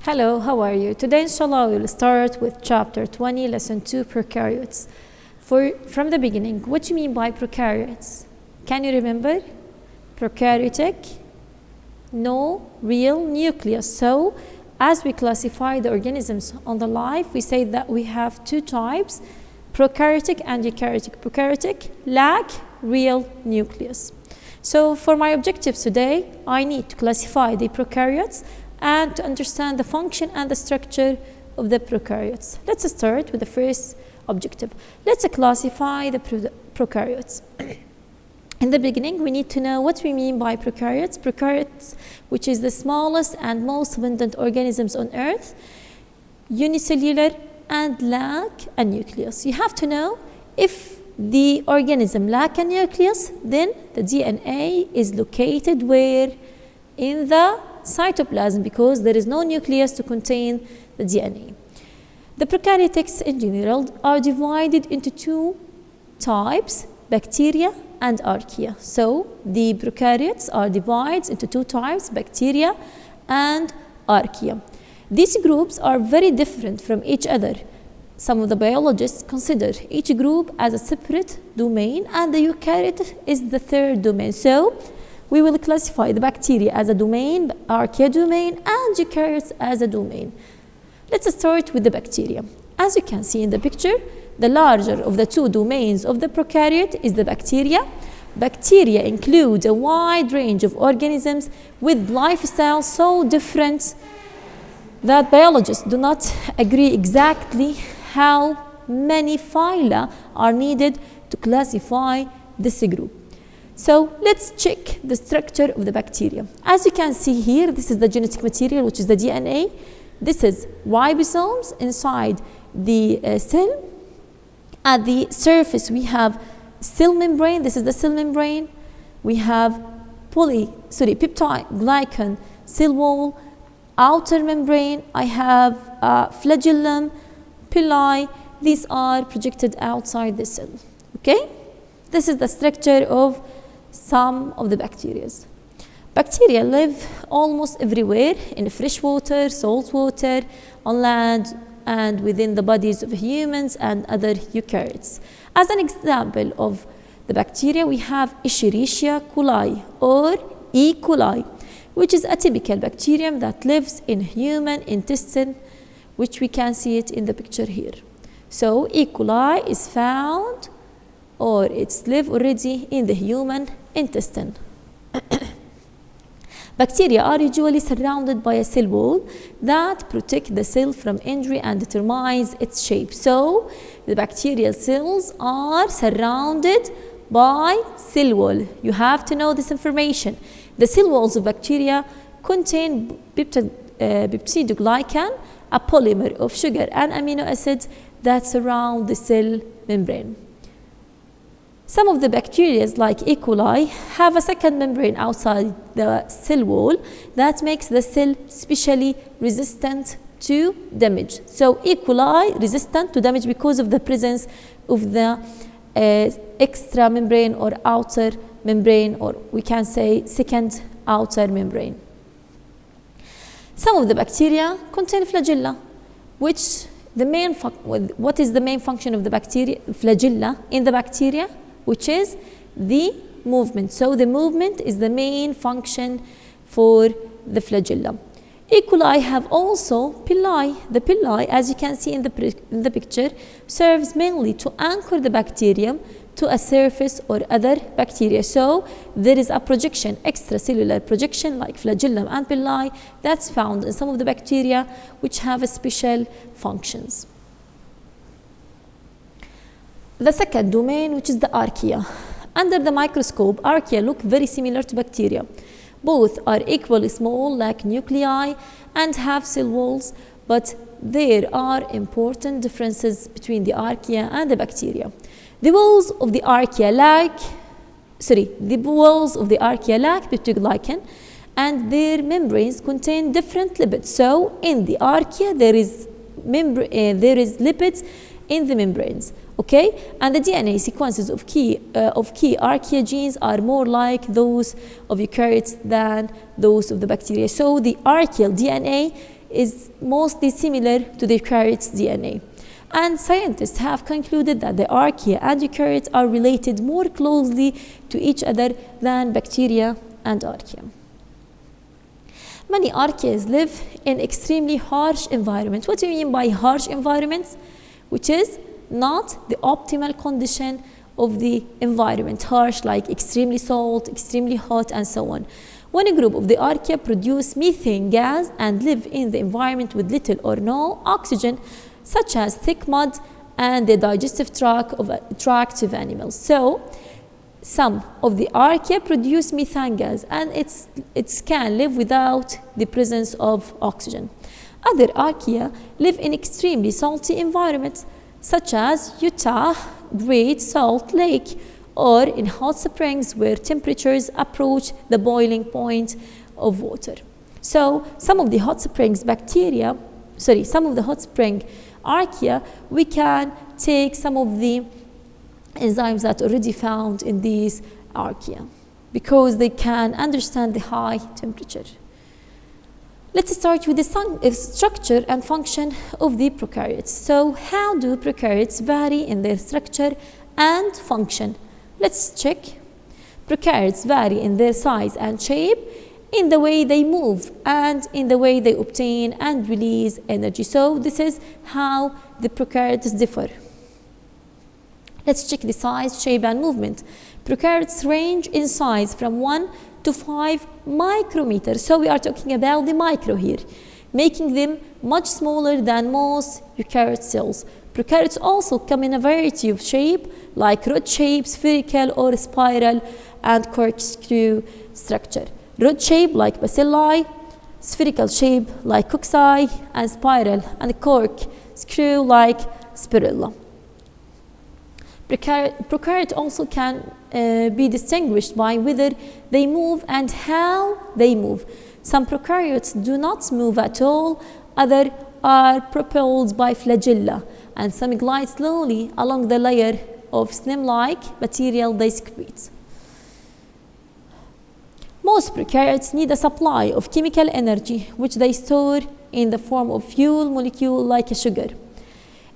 Hello, how are you? Today, inshallah, we will start with chapter 20, lesson 2, prokaryotes. From the beginning, what do you mean by prokaryotes? Can you remember? Prokaryotic, no real nucleus. So, as we classify the organisms on the life, we say that we have two types, prokaryotic and eukaryotic. Prokaryotic lack real nucleus. So, for my objectives today, I need to classify the prokaryotes and to understand the function and the structure of the prokaryotes. Let's start with the first objective. Let's classify the prokaryotes. In the beginning, we need to know what we mean by prokaryotes. Prokaryotes, which is the smallest and most abundant organisms on Earth, unicellular and lack a nucleus. You have to know if the organism lack a nucleus, then the DNA is located where? In the cytoplasm, because there is no nucleus to contain the DNA. The prokaryotes in general are divided into two types, bacteria and archaea. So the prokaryotes are divided into two types, bacteria and archaea. These groups are very different from each other. Some of the biologists consider each group as a separate domain, and the eukaryote is the third domain. So we will classify the bacteria as a domain, archaea domain, and eukaryotes as a domain. Let's start with the bacteria. As you can see in the picture, the larger of the two domains of the prokaryote is the bacteria. Bacteria include a wide range of organisms with lifestyles so different that biologists do not agree exactly how many phyla are needed to classify this group. So let's check the structure of the bacteria. As you can see here, this is the genetic material, which is the DNA. This is ribosomes inside the cell. At the surface, we have cell membrane. This is the cell membrane. We have peptide glycan cell wall, outer membrane. I have flagellum, pili. These are projected outside the cell. Okay? This is the structure of some of the bacteria. Bacteria live almost everywhere, in fresh water, salt water, on land, and within the bodies of humans and other eukaryotes. As an example of the bacteria, we have Escherichia coli or E. coli, which is a typical bacterium that lives in human intestine, which we can see it in the picture here. So E. coli is found, or it's live already in the human intestine. Bacteria are usually surrounded by a cell wall that protects the cell from injury and determines its shape. So the bacterial cells are surrounded by cell wall. You have to know this information. The cell walls of bacteria contain peptidoglycan, a polymer of sugar and amino acids that surround the cell membrane. Some of the bacteria, like E. coli, have a second membrane outside the cell wall that makes the cell specially resistant to damage. So E. coli resistant to damage because of the presence of the extra membrane or outer membrane, or we can say second outer membrane. Some of the bacteria contain flagella, which what is the main function of the bacteria, flagella in the bacteria? Which is the movement. So the movement is the main function for the flagella. E. coli have also pili. The pili, as you can see in the picture, serves mainly to anchor the bacterium to a surface or other bacteria. So there is a projection, extracellular projection like flagellum and pili, that's found in some of the bacteria which have special functions. The second domain, which is the archaea. Under the microscope, archaea look very similar to bacteria. Both are equally small, like nuclei, and have cell walls, but there are important differences between the archaea and the bacteria. The walls of the archaea lack peptidoglycan, and their membranes contain different lipids. So in the archaea, there is lipids in the membranes. Okay, and the DNA sequences of key archaea genes are more like those of eukaryotes than those of the bacteria. So the archaeal DNA is mostly similar to the eukaryote's DNA. And scientists have concluded that the archaea and eukaryotes are related more closely to each other than bacteria and archaea. Many archaeas live in extremely harsh environments. What do you mean by harsh environments? Which is not the optimal condition of the environment. Harsh, like extremely salt, extremely hot, and so on. When a group of the archaea produce methane gas and live in the environment with little or no oxygen, such as thick mud and the digestive tract of animals. So, some of the archaea produce methane gas and it can live without the presence of oxygen. Other archaea live in extremely salty environments, such as Utah, Great Salt Lake, or in hot springs where temperatures approach the boiling point of water. So, some of the hot springs archaea, we can take some of the enzymes that are already found in these archaea because they can understand the high temperature. Let's start with the structure and function of the prokaryotes. So, how do prokaryotes vary in their structure and function? Let's check. Prokaryotes vary in their size and shape, in the way they move, and in the way they obtain and release energy. So, this is how the prokaryotes differ. Let's check the size, shape, and movement. Prokaryotes range in size from 1 to 5 micrometers. So, we are talking about the micro here, making them much smaller than most eukaryote cells. Prokaryotes also come in a variety of shape, like rod shape, spherical or spiral, and corkscrew structure. Rod shape like bacilli, spherical shape like cocci, and spiral and corkscrew like spirilla. Prokaryote also can be distinguished by whether they move and how they move. Some prokaryotes do not move at all, others are propelled by flagella, and some glide slowly along the layer of stem-like material they secrete. Most prokaryotes need a supply of chemical energy, which they store in the form of fuel molecule like a sugar.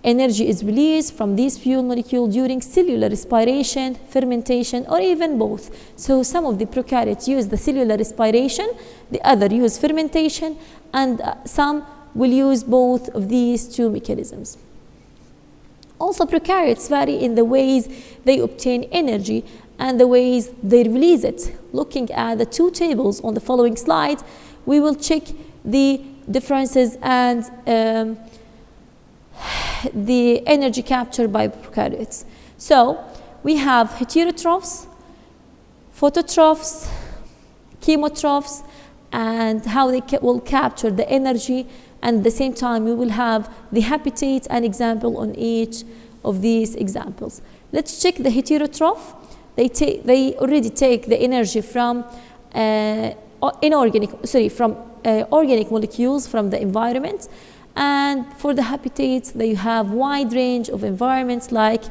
Energy is released from these fuel molecules during cellular respiration, fermentation, or even both. So some of the prokaryotes use the cellular respiration, the other use fermentation, and some will use both of these two mechanisms. Also, prokaryotes vary in the ways they obtain energy and the ways they release it. Looking at the two tables on the following slide, we will check the differences and the energy captured by prokaryotes. So, we have heterotrophs, phototrophs, chemotrophs, and how they will capture the energy, and at the same time we will have the habitat and example on each of these examples. Let's check the heterotroph. They already take the energy from organic molecules from the environment. And for the habitats, they have wide range of environments, like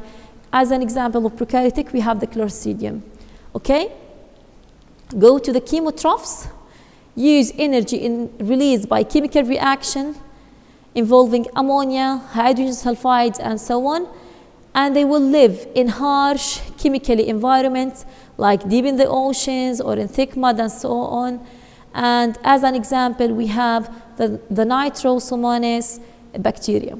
as an example of prokaryotic, we have the Clostridium. Okay? Go to the chemotrophs, use energy released by chemical reaction involving ammonia, hydrogen sulfides, and so on. And they will live in harsh chemical environments, like deep in the oceans or in thick mud and so on. And as an example, we have the Nitrosomonas bacteria.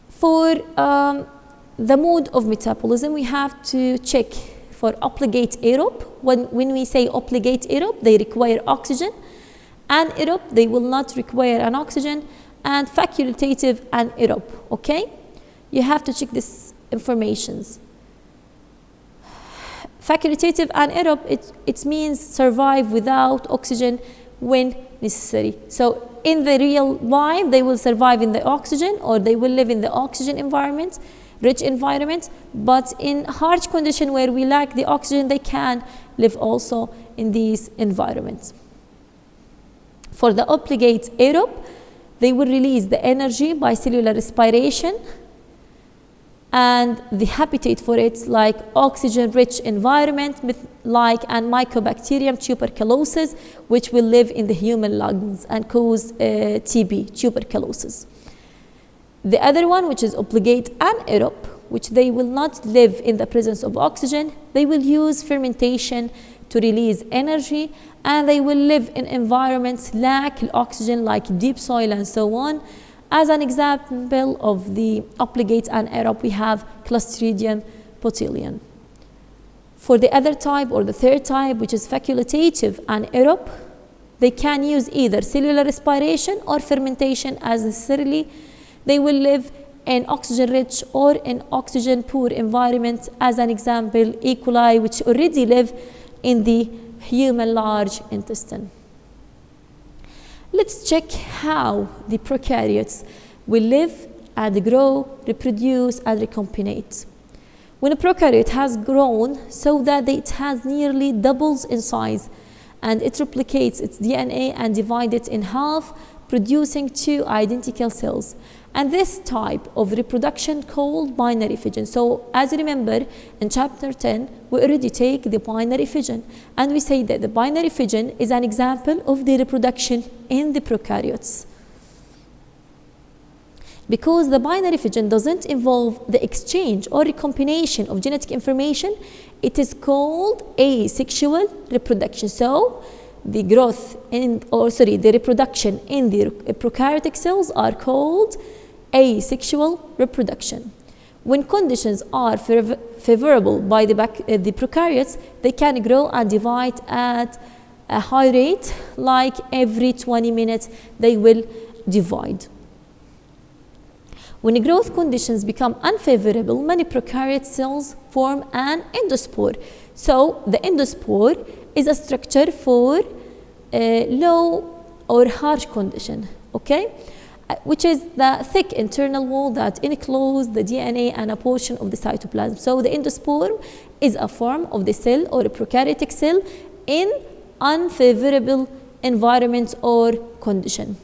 For the mode of metabolism, we have to check for obligate aerobe. When we say obligate aerobe, they require oxygen. Anaerobe, they will not require an oxygen. And facultative anaerobe, okay? You have to check this informations. Facultative anaerobe, it means survive without oxygen when necessary. So in the real life, they will survive in the oxygen, or they will live in the oxygen environment, rich environment, but in harsh condition where we lack the oxygen, they can live also in these environments. For the obligate aerobe, they will release the energy by cellular respiration, and the habitat for it like oxygen-rich environment and Mycobacterium tuberculosis, which will live in the human lungs and cause TB, tuberculosis. The other one, which is obligate anaerobe, which they will not live in the presence of oxygen. They will use fermentation to release energy, and they will live in environments lack oxygen like deep soil and so on. As an example of the obligate anaerobe, we have Clostridium botulinum. For the other type, or the third type, which is facultative anaerobe, they can use either cellular respiration or fermentation as necessarily. They will live in oxygen-rich or in oxygen-poor environments. As an example, E. coli, which already live in the human large intestine. Let's check how the prokaryotes will live and grow, reproduce, and recombinate. When a prokaryote has grown so that it has nearly doubles in size, and it replicates its DNA and divides it in half, producing two identical cells. And this type of reproduction called binary fission. So as you remember, in chapter 10, we already take the binary fission, and we say that the binary fission is an example of the reproduction in the prokaryotes. Because the binary fission doesn't involve the exchange or recombination of genetic information, it is called asexual reproduction. So the the reproduction in the prokaryotic cells are called asexual reproduction. When conditions are favorable by the prokaryotes, they can grow and divide at a high rate, like every 20 minutes they will divide. When growth conditions become unfavorable, many prokaryote cells form an endospore. So the endospore is a structure for low or harsh condition, okay? Which is the thick internal wall that encloses the DNA and a portion of the cytoplasm. So the endospore is a form of the cell or a prokaryotic cell in unfavorable environment or condition.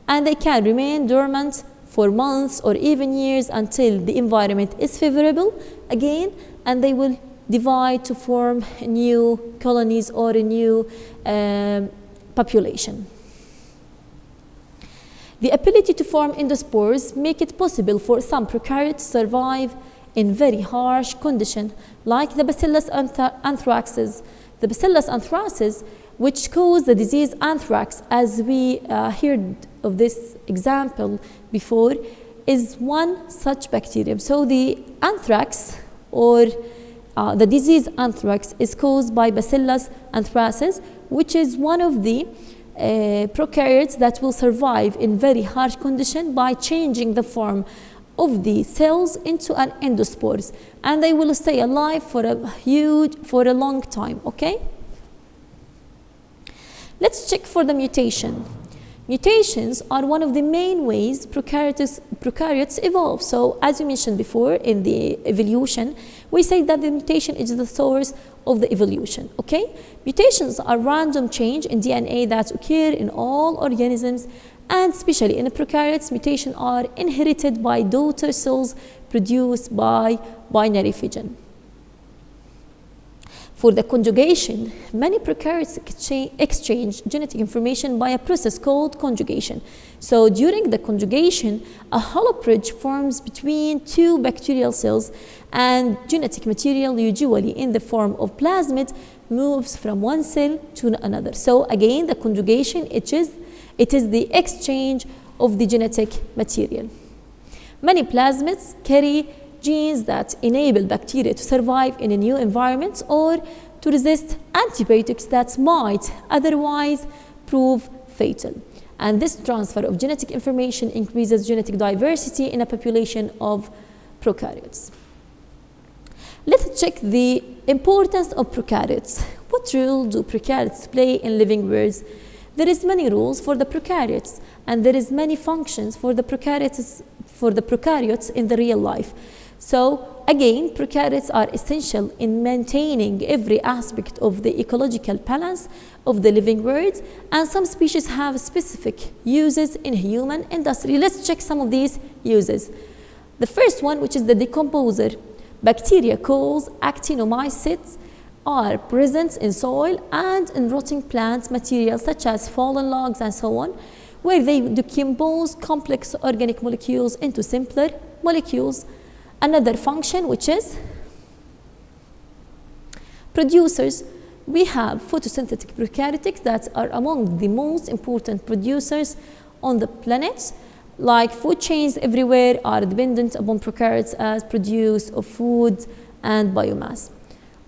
And they can remain dormant for months or even years until the environment is favorable again, and they will divide to form new colonies or a new population. The ability to form endospores make it possible for some prokaryotes to survive in very harsh conditions, like the Bacillus anthracis. The Bacillus anthracis, which cause the disease anthrax, as we heard of this example before, is one such bacterium. So the anthrax, or the disease anthrax, is caused by Bacillus anthracis, which is one of the prokaryotes that will survive in very harsh condition by changing the form of the cells into an endospores, and they will stay alive for a long time, okay? Let's check for the mutation. Mutations are one of the main ways prokaryotes evolve. So as you mentioned before in the evolution, we say that the mutation is the source of the evolution, okay? Mutations are random change in DNA that occur in all organisms, and especially in the prokaryotes, mutations are inherited by daughter cells produced by binary fission. For the conjugation, many prokaryotes exchange genetic information by a process called conjugation. So during the conjugation, a hollow bridge forms between two bacterial cells, and genetic material, usually in the form of plasmid, moves from one cell to another. So again, the conjugation, it is the exchange of the genetic material. Many plasmids carry genes that enable bacteria to survive in a new environment or to resist antibiotics that might otherwise prove fatal. And this transfer of genetic information increases genetic diversity in a population of prokaryotes. Let's check the importance of prokaryotes. What role do prokaryotes play in living worlds? There is many rules for the prokaryotes, and there is many functions for the prokaryotes in the real life. So again, prokaryotes are essential in maintaining every aspect of the ecological balance of the living world, and some species have specific uses in human industry. Let's check some of these uses. The first one, which is the decomposer. Bacteria called actinomycetes are present in soil and in rotting plant materials such as fallen logs and so on, where they decompose complex organic molecules into simpler molecules. Another function, which is producers. We have photosynthetic prokaryotes that are among the most important producers on the planet. Like food chains everywhere are dependent upon prokaryotes as produce of food and biomass.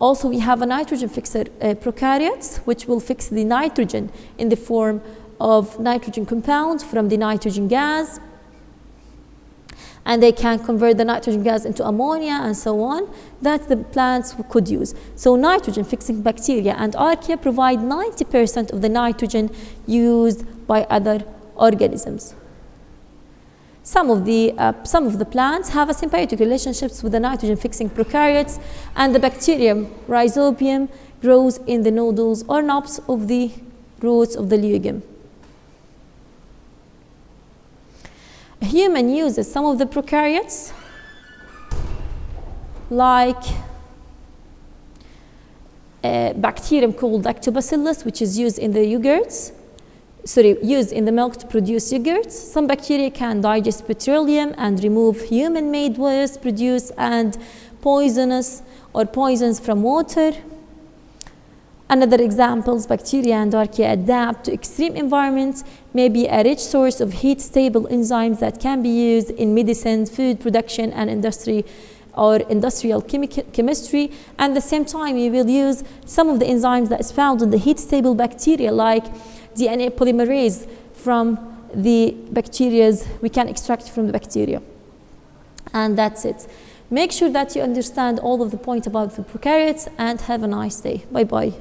Also, we have a nitrogen fixer prokaryotes, which will fix the nitrogen in the form of nitrogen compounds from the nitrogen gas, and they can convert the nitrogen gas into ammonia and so on, that the plants could use. So nitrogen fixing bacteria and archaea provide 90% of the nitrogen used by other organisms. Some of the plants have a symbiotic relationships with the nitrogen fixing prokaryotes, and the bacterium rhizobium grows in the nodules or knobs of the roots of the legume. A human uses some of the prokaryotes, like a bacterium called lactobacillus, which is used in the yogurts. Used in the milk to produce yogurts. Some bacteria can digest petroleum and remove human-made waste produced and poisons from water. Another examples, bacteria and archaea adapt to extreme environments, may be a rich source of heat-stable enzymes that can be used in medicine, food production, and industrial chemistry. And at the same time, we will use some of the enzymes that is found in the heat-stable bacteria, like DNA polymerase from the bacteria we can extract from the bacteria. And that's it. Make sure that you understand all of the points about the prokaryotes, and have a nice day. Bye-bye.